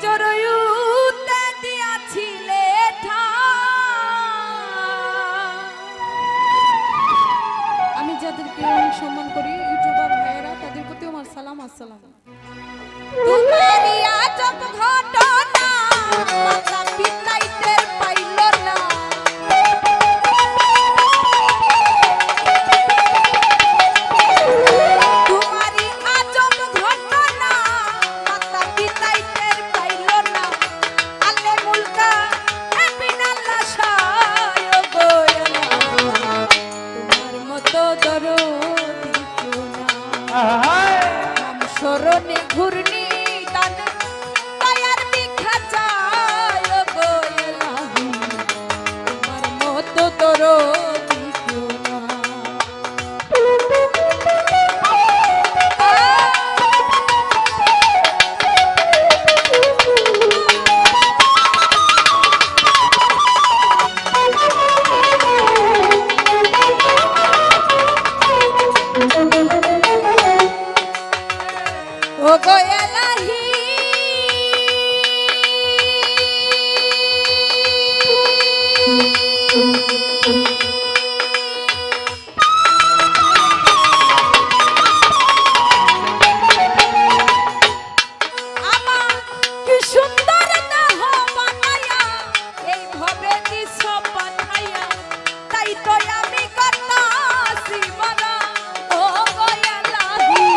জরুতে দিয়াছিলে আমি যাদেরকে অনেক সম্মান করি ইউটিউবার ভাইয়েরা তাদের প্রতি আমার সালাম আসসালাম। তোমারই আজব ঘটনা মাতা পিতাই টের পাইল না তোমারই আজব ঘটনা মাতা পিতাই টের পাইল না আল্লে মুলকা বিনাল্লা শায় গো তোমার মতো দরদি কেউ না নাম স্মরণে ঘূর্ণি তান দয়ার ভিক্ষা চায় গো এলাহি তোমার মতো দরদি কেউ না। ও গো এলাহি আমার কি সুন্দর দেহ বানায়া এই ভাবে দিছ পাঠাইয়া তাই তো আমি করতাছি বলা ও গো এলাহি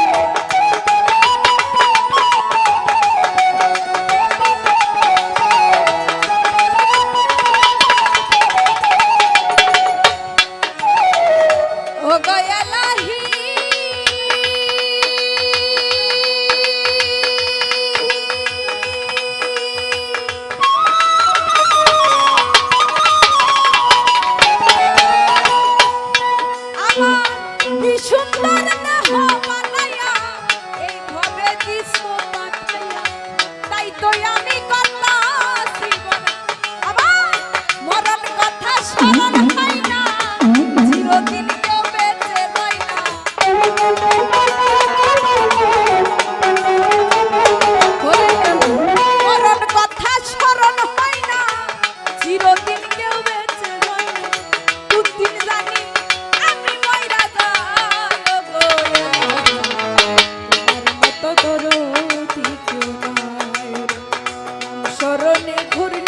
ও গো এলাহি আমার কি সুন্দর দেহ বানায়া এই ভাবে দিছ পাঠাইয়া তাই তো আমি করতাছি বলা আবার মরণ কথা স্মরণ হয় না চিরদিন কেউ বেঁচে রয় না মরণ কথা স্মরণ হয় না চিরদিন কেউ বেঁচে রয় না কোন দিন জানি আমি মইরা যাই গো তোমার মতো দরদি কেউ নাই স্মরণে ঘুরে